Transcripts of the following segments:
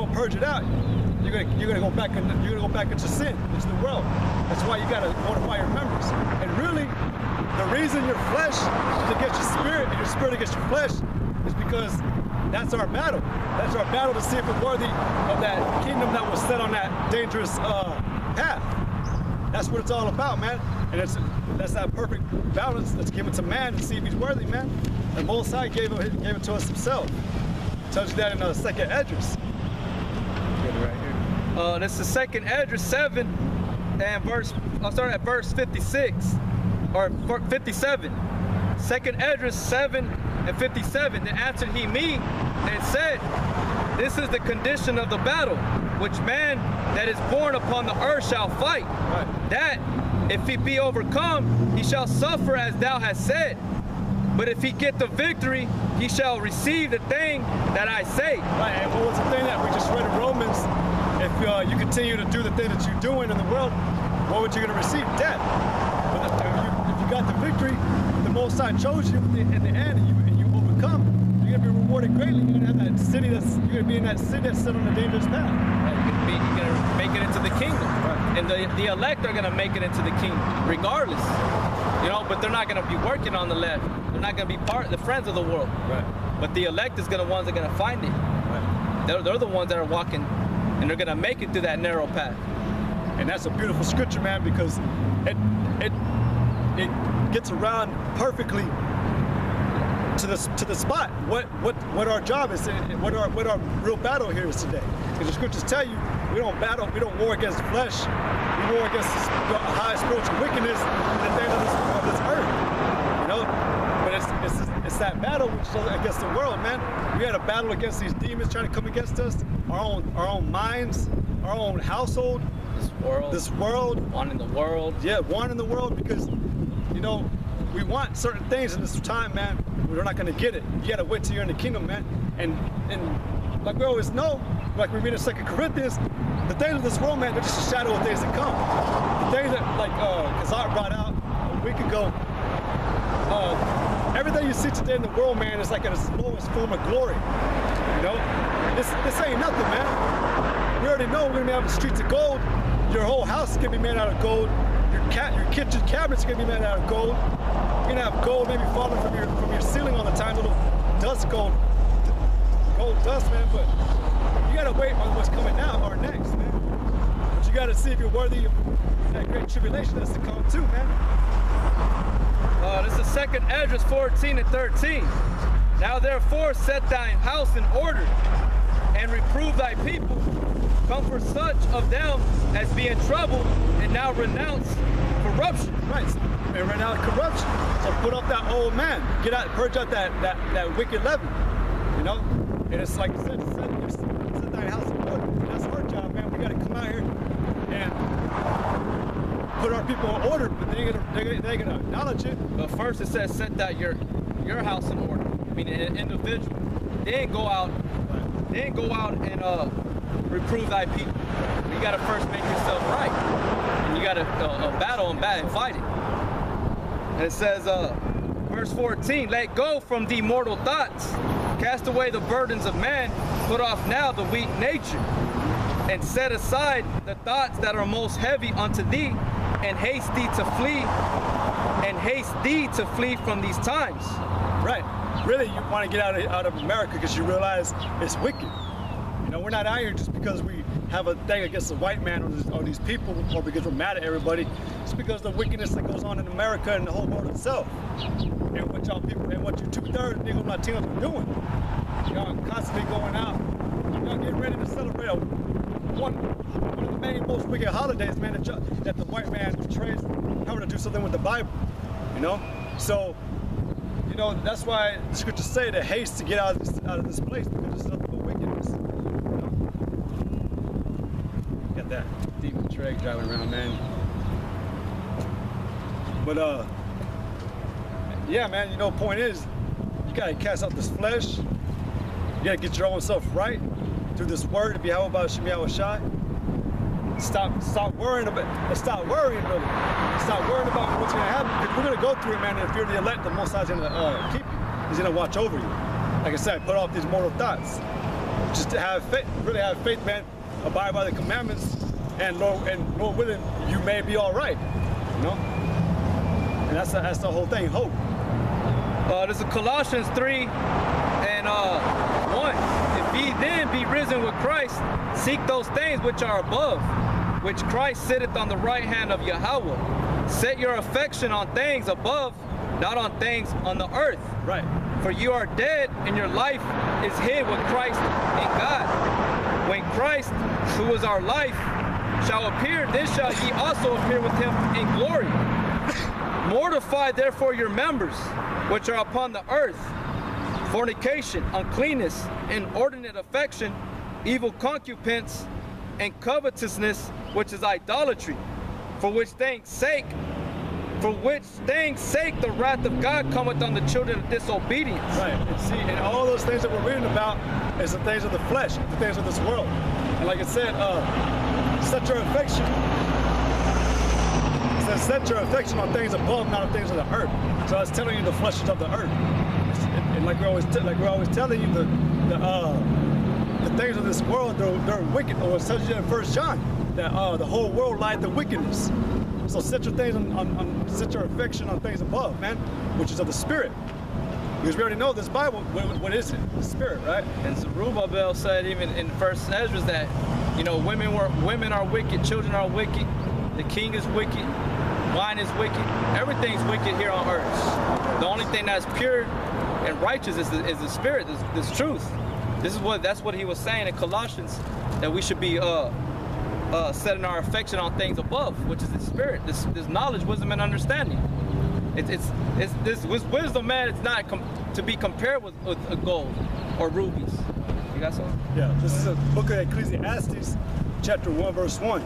don't purge it out, you're gonna go back into sin, into the world. That's why you gotta mortify your members. And really, the reason your flesh is against your spirit and your spirit against your flesh is because that's our battle. That's our battle to see if we're worthy of that kingdom that was set on that dangerous path. That's what it's all about, man. And that's that perfect balance that's given to man to see if he's worthy, man. And Most High gave it to us himself. It tells you that in the second Esdras. Right here. This is second Esdras 7 and I'll start at verse 56 or 57. Second Esdras 7 and 57. Then answered he me and said, this is the condition of the battle, which man that is born upon the earth shall fight. Right. That if he be overcome, he shall suffer as thou hast said. But if he get the victory, he shall receive the thing that I say. Right, and what was the thing that we just read in Romans? If you continue to do the thing that you're doing in the world, what would you going to receive? Death. But if you got the victory, the Most High chose you in the end, and you overcome, you're going to be rewarded greatly. You're going to have that city you're going to be in that city that's set on the dangerous path. Right, you're going to make it into the kingdom. Right. And the elect are going to make it into the kingdom, regardless. You know, but they're not going to be working on the left. They're not going to be the friends of the world. Right. But the elect is the ones that are going to find it. Right. They're the ones that are walking, and they're going to make it through that narrow path. And that's a beautiful scripture, man, because it gets around perfectly to the spot. What our job is, what our real battle here is today. Because the scriptures tell you we don't war against flesh. We war against the high spiritual wickedness in the things of this earth. You know, but it's that battle which is against the world, man. We had a battle against these demons trying to come against us, our own minds, our own household. This world, wanting the world. Yeah, wanting the world, because you know we want certain things in this time, man. We're not going to get it. You got to wait till you're in the kingdom, man. And like we always know, like we read in 2 Corinthians, the things of this world, man, they're just a shadow of things to come. The things that, like Kazar brought out a week ago, everything you see today in the world, man, is like in its lowest form of glory. You know, this ain't nothing, man. We already know we're gonna have the streets of gold. Your whole house is gonna be made out of gold. Your kitchen cabinets are gonna be made out of gold. You're gonna have gold maybe falling from your ceiling all the time, little dust gold dust, man. But you gotta wait on what's coming now or next, man. But you gotta see if you're worthy of that great tribulation that's to come too, man. This is second Esdras 14 and 13. Now therefore set thine house in order, and reprove thy people. Comfort such of them as be in trouble, and now renounce corruption. Right, and renounce corruption. So put up that old man. Get out, purge out that wicked leaven. You know? And it's like I said, set thy house in order. And that's our job, man. We gotta come out here and put our people in order, but they ain't gonna acknowledge it. But first it says set that your house in order. I mean, an individual. They ain't go out. Right. They ain't go out and reprove thy people. You gotta first make yourself right, and you gotta battle and fight it. And it says, verse 14, let go from thee mortal thoughts, cast away the burdens of man, put off now the weak nature, and set aside the thoughts that are most heavy unto thee, and haste thee to flee from these times. Right. Really, you want to get out of America because you realize it's wicked. You know, we're not out here just because we have a thing against the white man or these people, or because we're mad at everybody. It's because of the wickedness that goes on in America and the whole world itself. And what y'all people, and what you 2/3 niggas Latinos are doing. Y'all constantly going out. Y'all getting ready to celebrate one of the main most wicked holidays, man, that the white man portrays, having to do something with the Bible. You know? So, you know, that's why the scriptures say that haste to get out of this place, because it's nothing but wickedness. You know? Got that demon Trey driving around, man. But yeah, man, you know, point is, you gotta cast out this flesh. You gotta get your own self right through this word to be how about Shemi Awashai. Stop worrying about it. Stop worrying, really. Stop worrying about what's gonna happen, because we're gonna go through it, man. And if you're the elect, the Most High's gonna keep you. He's gonna watch over you. Like I said, put off these mortal thoughts. just to have faith, really have faith, man. Abide by the commandments, and Lord willing, you may be all right. You know, and that's the whole thing. Hope. This is Colossians 3 and 1. If ye then be risen with Christ, seek those things which are above, which Christ sitteth on the right hand of Yahweh. Set your affection on things above, not on things on the earth. Right. For you are dead, and your life is hid with Christ in God. When Christ, who is our life, shall appear, then shall ye also appear with him in glory. Mortify therefore your members, which are upon the earth, fornication, uncleanness, inordinate affection, evil concupiscence, and covetousness, which is idolatry, for which things sake the wrath of God cometh on the children of disobedience. Right. And see, and all those things that we're reading about is the things of the flesh, the things of this world. And like it said, set your affection. It says, set your affection on things above, not on things of the earth. So I was telling you the flesh is of the earth. And like we're always telling you, the things of this world, they're wicked. Or it says in 1 John that the whole world lieth the wickedness. So set your things set your affection on things above, man, which is of the spirit. Because we already know this Bible, what is it? The spirit, right? And Zerubbabel said even in First Ezra that, you know, women are wicked, children are wicked, the king is wicked, wine is wicked, everything's wicked here on earth. The only thing that's pure and righteous is the spirit, this truth. That's what he was saying in Colossians, that we should be setting our affection on things above, which is the spirit, this knowledge, wisdom, and understanding. It's this wisdom, man. It's not to be compared with gold or rubies. You got something? Yeah, this is a book of Ecclesiastes, chapter 1, verse 1.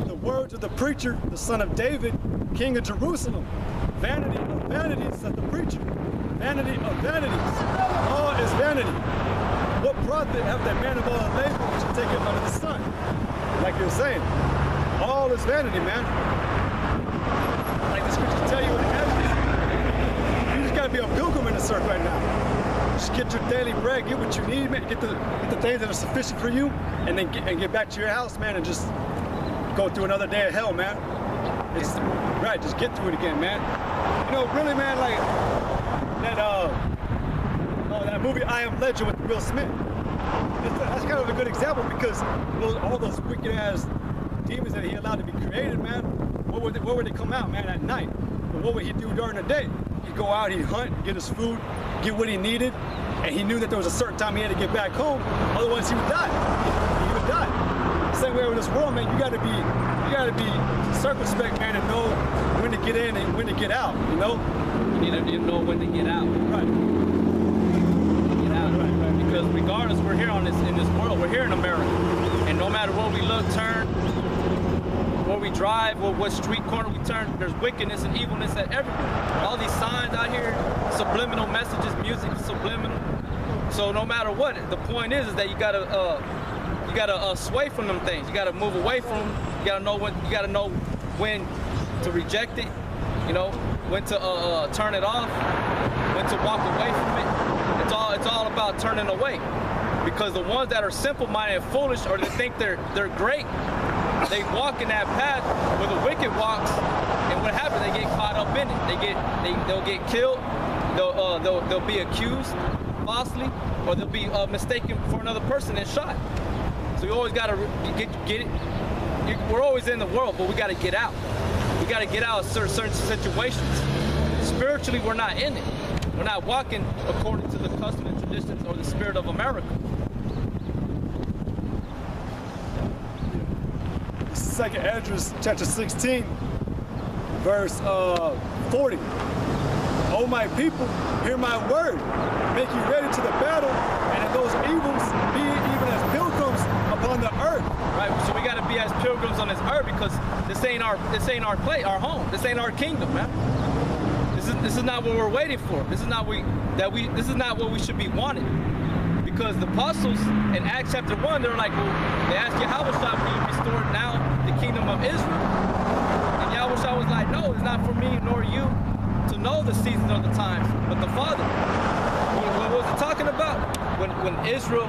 The words of the preacher, the son of David, king of Jerusalem. Vanity of vanities, said the preacher. Vanity of vanities. All is vanity. What profit have that man of all labor which is taken under the sun? Like you're saying, all is vanity, man. Like the scriptures tell you in Exodus, you just gotta be a pilgrim in the circle right now. Just get your daily bread, get what you need, man. Get the things that are sufficient for you, and then get back to your house, man, and just go through another day of hell, man. It's right, just get through it again, man. You know, really, man, like that movie I Am Legend with Will Smith. That's kind of a good example, because all those wicked ass demons that he allowed to be created, man, where would they come out, man, at night? But what would he do during the day? He'd go out, he'd hunt, get his food, get what he needed, and he knew that there was a certain time he had to get back home, otherwise he would die. He would die. Same way with this world, man, you gotta be circumspect, man, and know when to get in and when to get out, you know? You need to know when to get out. Right. Right. Because regardless, we're here in this world. We're here in America, and no matter where we look, turn, where we drive, what street corner we turn, there's wickedness and evilness at everywhere. All these signs out here, subliminal messages, music, subliminal. So no matter what, the point is that you gotta sway from them things. You gotta move away from them. You gotta know when to reject it. You know, when to turn it off, when to walk away from it. It's all about turning away, because the ones that are simple-minded and foolish, or they think they're great, they walk in that path where the wicked walks, and what happens? They get caught up in it. They'll get killed. They'll be accused falsely, or they'll be mistaken for another person and shot. So you always gotta get it. We're always in the world, but we gotta get out. We gotta get out of certain situations. Spiritually, we're not in it. We're not walking according to the custom and traditions or the spirit of America. This is 2 Ezra chapter 16, verse 40. O my people, hear my word. Make you ready to the battle, and in those evils be even as pilgrims upon the earth. Right. So we got to be as pilgrims on this earth, because this ain't our place, our home. This ain't our kingdom, man. This is not what we're waiting for. This is not what we should be wanting. Because the apostles in Acts chapter 1, they're like, well, they asked Yahweh, will you restore now the kingdom of Israel? And Yahweh was like, no, it's not for me nor you to know the seasons or the times, but the Father. What was it talking about? When Israel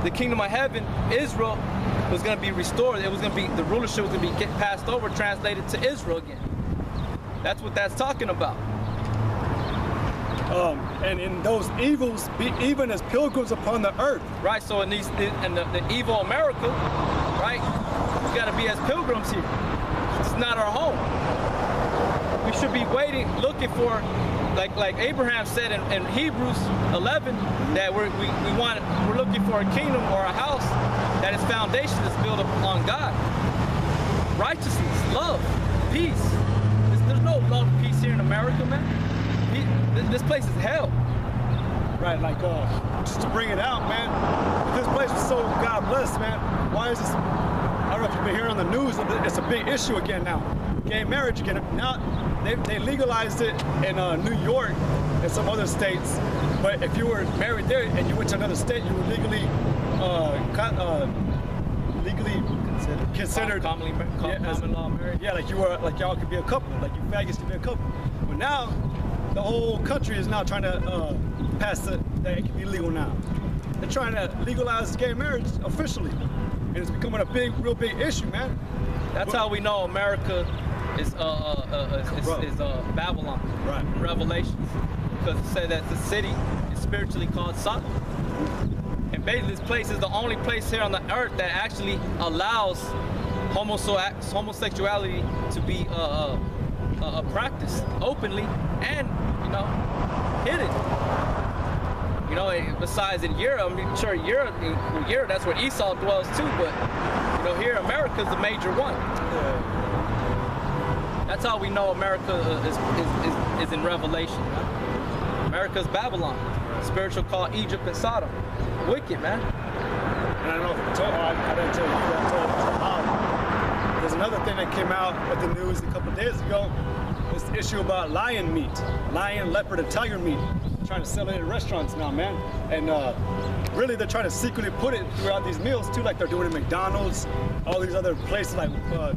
the kingdom of heaven, Israel, was going to be restored. It was going to be, the rulership was going to be passed over, translated to Israel again. That's what that's talking about. And in those evils be even as pilgrims upon the earth. Right, so in the evil America, right, we got to be as pilgrims here. It's not our home. We should be waiting, looking for, like Abraham said in Hebrews 11, that we're looking for a kingdom or a house that its foundation is built upon God. Righteousness, love, peace. There's no love and peace here in America, man. This place is hell. Right, like just to bring it out, man. This place is so God blessed, man. Why is this? I don't know if you've been hearing on the news. It's a big issue again now. Gay marriage again. Now they legalized it in New York and some other states. But if you were married there and you went to another state, you were legally considered common law marriage. Yeah, like you were, like y'all could be a couple, like you faggots could be a couple. But now the whole country is now trying to pass that it can be legal now. They're trying to legalize gay marriage officially, and it's becoming a real big issue, man. That's how we know America is Babylon, right? In Revelations, because it said that the city is spiritually called Sodom. And basically, this place is the only place here on the earth that actually allows homosexuality to be practiced openly and, hidden. Besides in Europe, I'm sure Europe, that's where Esau dwells too, but here America's the major one. That's how we know America is in Revelation. Right? America's Babylon, spiritual called Egypt and Sodom. Wicked, man. And I don't know if I didn't tell you that. I told you there's another thing that came out with the news a couple of days ago. This issue about lion meat, lion, leopard, and tiger meat. Trying to sell it at restaurants now, man. And really, they're trying to secretly put it throughout these meals too, like they're doing at McDonald's, all these other places like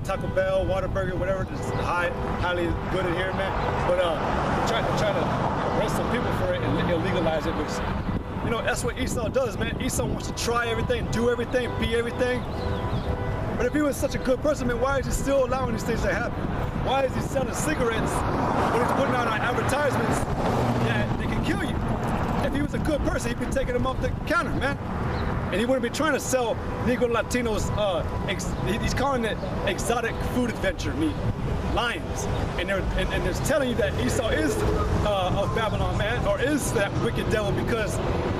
Taco Bell, Whataburger, whatever. It's highly good in here, man. But they're trying to arrest some people for it and legalize it, which, that's what Esau does, man. Esau wants to try everything, do everything, be everything. But if he was such a good person, man, why is he still allowing these things to happen? Why is he selling cigarettes when he's putting out on advertisements that they can kill you? If he was a good person, he'd be taking them off the counter, man. And he wouldn't be trying to sell Negro Latinos, he's calling it exotic food adventure meat, lions. And they're telling you that Esau is of Babylon, man, or is that wicked devil, because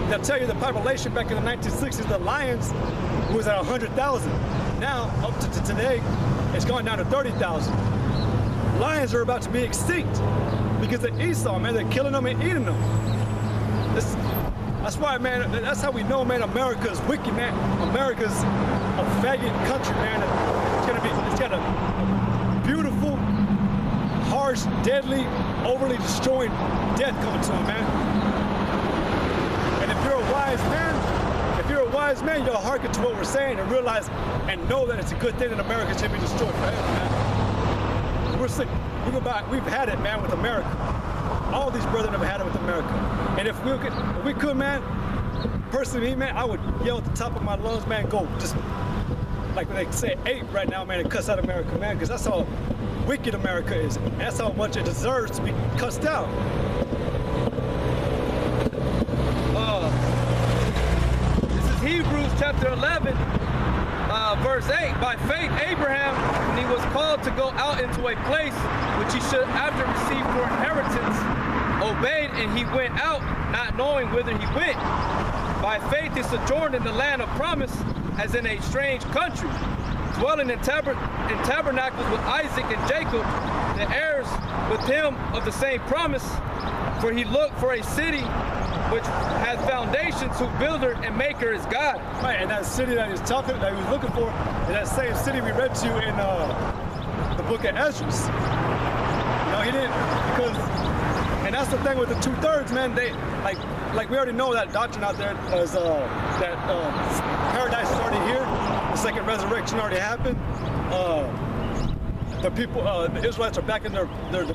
they'll tell you the population back in the 1960s, the lions was at 100,000. Now, up to today, it's gone down to 30,000. Lions are about to be extinct because of Esau, man. They're killing them and eating them. That's why, man, that's how we know, man, America is wicked, man. America's a faggot country, man. It's got a beautiful, harsh, deadly, overly destroying death coming to them, man. And if you're a wise man, you'll hearken to what we're saying and realize and know that it's a good thing that America should be destroyed forever, man. We're sick. We've had it, man, with America. All these brethren have had it with America. And if we could, man, personally, man, I would yell at the top of my lungs, man, go just like when they say ape right now, man, and cuss out America, man, because that's how wicked America is. That's how much it deserves to be cussed out. This is Hebrews chapter 11. Verse 8, by faith Abraham, when he was called to go out into a place which he should after receive for inheritance, obeyed, and he went out, not knowing whither he went. By faith he sojourned in the land of promise, as in a strange country, dwelling in tabernacles with Isaac and Jacob, the heirs with him of the same promise. For he looked for a city which has foundations, whose builder and maker is God. Right, and that city that he was looking for, is that same city we read to in the book of Ezra. He didn't, and that's the thing with the 2/3, man. They like we already know that doctrine out there is that paradise is already here, the second resurrection already happened. The people, the Israelites are back in the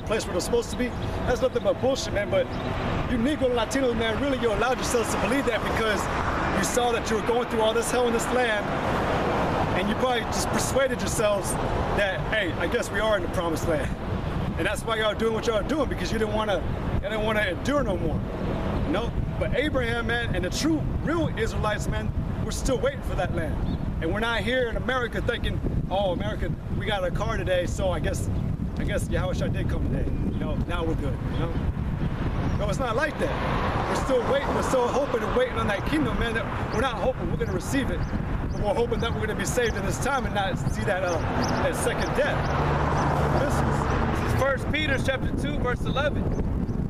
place where they're supposed to be. That's nothing but bullshit, man. But you Negro and Latinos, man, really you allowed yourselves to believe that because you you saw that you were going through all this hell in this land, and you probably just persuaded yourselves that, hey, I guess we are in the promised land. And that's why y'all are doing what y'all are doing, because you didn't want to endure no more. You know? But Abraham, man, and the true, real Israelites, man, we're still waiting for that land. And we're not here in America thinking, oh, America, we got a car today, so I guess Yahweh did come today. You know, now we're good, you know? No, it's not like that. We're still waiting, we're still hoping and waiting on that kingdom, man. That we're not hoping we're gonna receive it, but we're hoping that we're gonna be saved in this time and not see that second death. This is 1 Peter chapter 2, verse 11.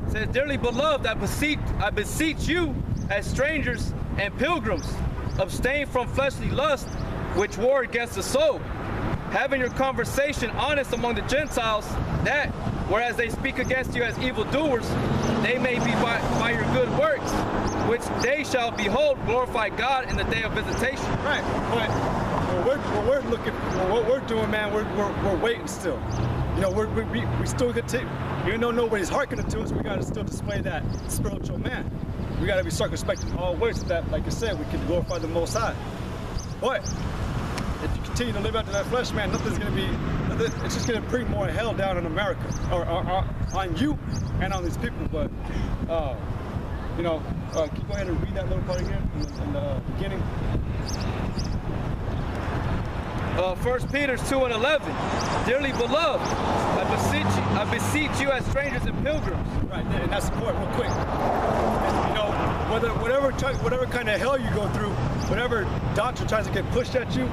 It says, dearly beloved, I beseech you as strangers and pilgrims, abstain from fleshly lust, which war against the soul, having your conversation honest among the Gentiles, that, whereas they speak against you as evildoers, they may be by your good works, which they shall behold, glorify God in the day of visitation. Right, but what we're doing, man, we're waiting still. You know, we still continue, even though nobody's hearkening to us, we got to still display that spiritual man. We got to be circumspect in all ways so that, like I said, we can glorify the Most High. But if you continue to live after that flesh, man, nothing's going to be, it's just going to bring more hell down on America, or on you and on these people. But, you know, can you go ahead and read that little part again in the beginning? 1 Peter 2 and 11. Dearly beloved, I beseech you as strangers and pilgrims. Right, and that's the point, real quick. And, you know, whatever kind of hell you go through, whatever doctrine tries to get pushed at you,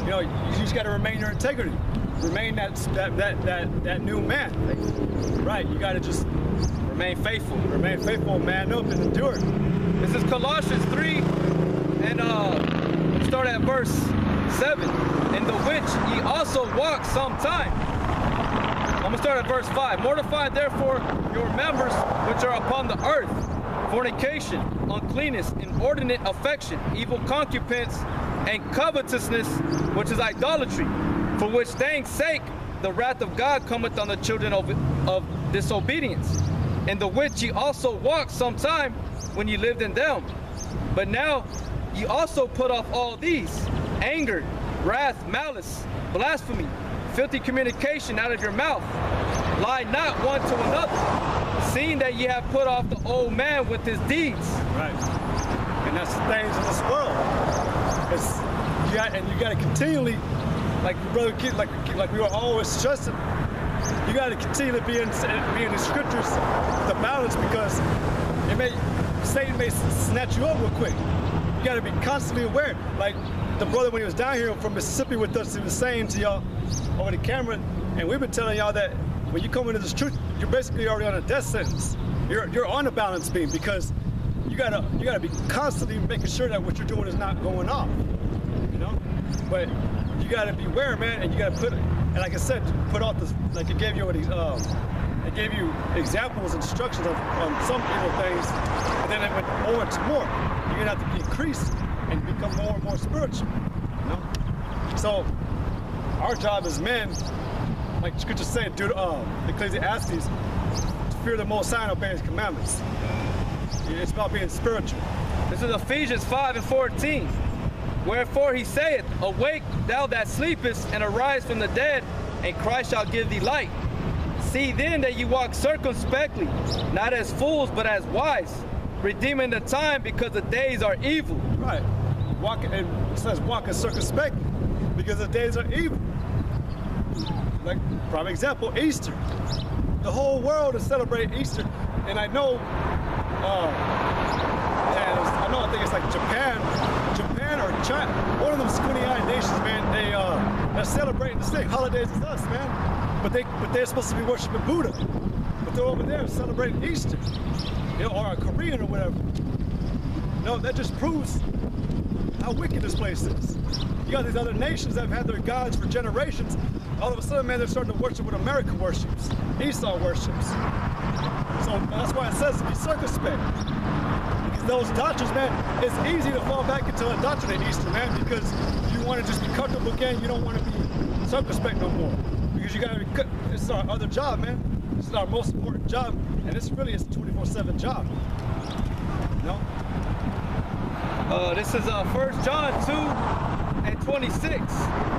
you know, you just got to remain your integrity, remain that new man. Right, you got to just remain faithful, man up and endure. This is Colossians 3, and start at verse 7. In the which ye also walk sometime. I'm going to start at verse 5. Mortify therefore your members which are upon the earth, fornication, uncleanness, inordinate affection, evil concupence, and covetousness, which is idolatry, for which things sake the wrath of God cometh on the children of disobedience, in the which ye also walked sometime when ye lived in them. But now ye also put off all these: anger, wrath, malice, blasphemy, filthy communication out of your mouth. Lie not one to another, seeing that ye have put off the old man with his deeds. Right. And that's the things of this world. You got to continually, like brother Keith, like we were always stressing, you got to continually be in the scriptures, the balance, because Satan may snatch you up real quick. You got to be constantly aware. Like the brother, when he was down here from Mississippi with us, he was saying to y'all over the camera, and we've been telling y'all that when you come into this truth, you're basically already on a death sentence. You're on a balance beam, because you gotta be constantly making sure that what you're doing is not going off. You know, but you gotta beware, man, and you gotta and like I said, put off this. Like it gave you examples, instructions on some evil things, and then it went over to more. You're gonna have to increase and become more and more spiritual. You know, so our job as men, like Scripture said, Ecclesiastes, to fear the Most High and obey His commandments. It's about being spiritual. This is Ephesians 5 and 14. Wherefore he saith, awake thou that sleepest, and arise from the dead, and Christ shall give thee light. See then that ye walk circumspectly, not as fools, but as wise, redeeming the time, because the days are evil. Right. It says walk circumspectly, because the days are evil. Like, prime example, Easter. The whole world is celebrating Easter, and I know, I think it's like Japan or China, one of them squinty-eyed nations, man. They're celebrating the same holidays as us, man. But they're supposed to be worshiping Buddha, but they're over there celebrating Easter, you know, or a Korean or whatever. No, that just proves how wicked this place is. You got these other nations that have had their gods for generations. All of a sudden, man, they're starting to worship what America worships, Esau worships. So that's why it says to be circumspect. Because those doctrines, man, it's easy to fall back into a doctrine at Easter, man, because you want to just be comfortable again. You don't want to be circumspect no more. Because you got to be, this is our other job, man. This is our most important job. And this really is a 24/7 job. You know? This is 1 John 2 and 26.